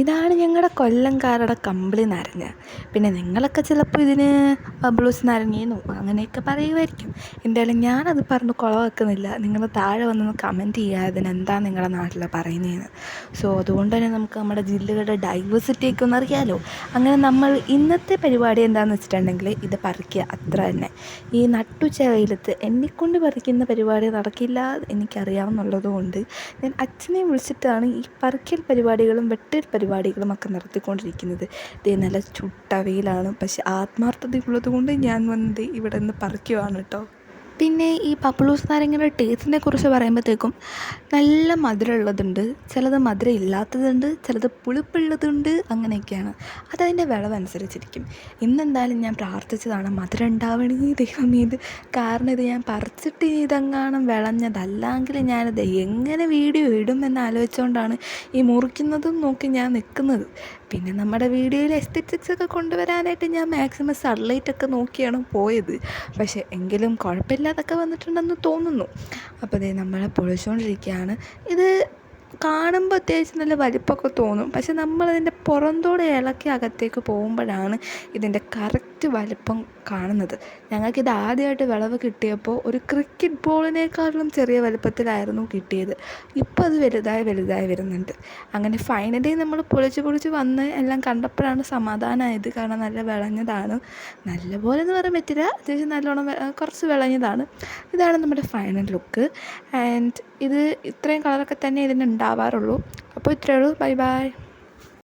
ഇതാണ് ഞങ്ങളുടെ കൊല്ലംകാരുടെ കമ്പിളി നാരങ്ങ. പിന്നെ നിങ്ങളൊക്കെ ചിലപ്പോൾ ഇതിന് ബബ്ലൂസ് നാരങ്ങയെന്നും അങ്ങനെയൊക്കെ പറയുമായിരിക്കും. എന്തായാലും ഞാനത് പറഞ്ഞ് കുളമാക്കുന്നില്ല. നിങ്ങൾ താഴെ വന്നൊന്ന് കമൻറ്റ് ചെയ്യുക ഇതിനെന്താ നിങ്ങളുടെ നാട്ടിൽ പറയുന്നതെന്ന്. സോ അതുകൊണ്ട് തന്നെ നമുക്ക് നമ്മുടെ ജില്ലകളുടെ ഡൈവേഴ്സിറ്റിയൊക്കെ ഒന്ന് അറിയാമല്ലോ. അങ്ങനെ നമ്മൾ ഇന്നത്തെ പരിപാടി എന്താണെന്ന് വെച്ചിട്ടുണ്ടെങ്കിൽ ഇത് പറിക്കുക, അത്ര തന്നെ. ഈ നട്ടുച്ച വെയിലത്ത് എന്നെക്കൊണ്ട് പറിക്കുന്ന പരിപാടി നടക്കില്ല എനിക്കറിയാമെന്നുള്ളത് കൊണ്ട് ഞാൻ അച്ഛനെ വിളിച്ചിട്ടാണ് ഈ പറിക്കൽ പരിപാടികളും വെട്ടൽ പരിപാടികളുമൊക്കെ നടത്തിക്കൊണ്ടിരിക്കുന്നത്. ഇത് നല്ല ചുട്ട വെയിലാണ്, പക്ഷെ ആത്മാർത്ഥതയുള്ളത് കൊണ്ട് ഞാൻ വന്നത് ഇവിടെ നിന്ന് പറിക്കുവാണ് കേട്ടോ. പിന്നെ ഈ ബബ്ലൂസ് നാരങ്ങയുടെ ടേസ്റ്റിനെ കുറിച്ച് പറയുമ്പോഴത്തേക്കും നല്ല മധുരമുള്ളതുണ്ട്, ചിലത് മധുരം ഇല്ലാത്തതുണ്ട്, ചിലത് പുളിപ്പുള്ളതുണ്ട്, അങ്ങനെയൊക്കെയാണ്. അതതിൻ്റെ വിളവനുസരിച്ചിരിക്കും. ഇന്നെന്തായാലും ഞാൻ പ്രാർത്ഥിച്ചതാണ് മധുരം ഉണ്ടാവണേ ദൈവമേ ഇത്, കാരണം ഇത് ഞാൻ പറിച്ചിട്ട് ഇതെങ്ങാനും വിളഞ്ഞതല്ലെങ്കിൽ ഞാനിത് എങ്ങനെ വീഡിയോ ഇടും എന്നാലോചിച്ചുകൊണ്ടാണ് ഈ മുറിക്കുന്നതും നോക്കി ഞാൻ നിൽക്കുന്നത്. പിന്നെ നമ്മുടെ വീഡിയോയിൽ എസ്തെറ്റിക്സൊക്കെ കൊണ്ടുവരാനായിട്ട് ഞാൻ മാക്സിമം സൺലൈറ്റൊക്കെ നോക്കിയാണ് പോയത്. പക്ഷേ എങ്കിലും കുഴപ്പമില്ലാതൊക്കെ വന്നിട്ടുണ്ടെന്ന് തോന്നുന്നു. അപ്പോൾ ദേ നമ്മളെ പൊളിച്ചുകൊണ്ടിരിക്കുകയാണ്. ഇത് കാണുമ്പോൾ അത്യാവശ്യം നല്ല വലിപ്പമൊക്കെ തോന്നും, പക്ഷെ നമ്മളതിൻ്റെ പുറന്തോടെ ഇളക്കി അകത്തേക്ക് പോകുമ്പോഴാണ് ഇതിൻ്റെ കറക്റ്റ് വലിപ്പം കാണുന്നത്. ഞങ്ങൾക്കിത് ആദ്യമായിട്ട് വിളവ് കിട്ടിയപ്പോൾ ഒരു ക്രിക്കറ്റ് ബോളിനേക്കാളും ചെറിയ വലിപ്പത്തിലായിരുന്നു കിട്ടിയത്. ഇപ്പോൾ അത് വലുതായി വരുന്നുണ്ട്. അങ്ങനെ ഫൈനലി നമ്മൾ പൊളിച്ച് വന്ന് എല്ലാം കണ്ടപ്പോഴാണ് സമാധാനമായത്. കാരണം നല്ല വിളഞ്ഞതാണ്. നല്ലപോലെ എന്ന് പറയാൻ പറ്റില്ല, അത്യാവശ്യം നല്ലോണം കുറച്ച് വിളഞ്ഞതാണ്. ഇതാണ് നമ്മുടെ ഫൈനൽ ലുക്ക്. ആൻഡ് ഇത് ഇത്രയും കളറൊക്കെ തന്നെ ഇതിനുണ്ടാവാറുള്ളൂ. അപ്പോൾ ഇത്രയേ ഉള്ളൂ. Bye bye.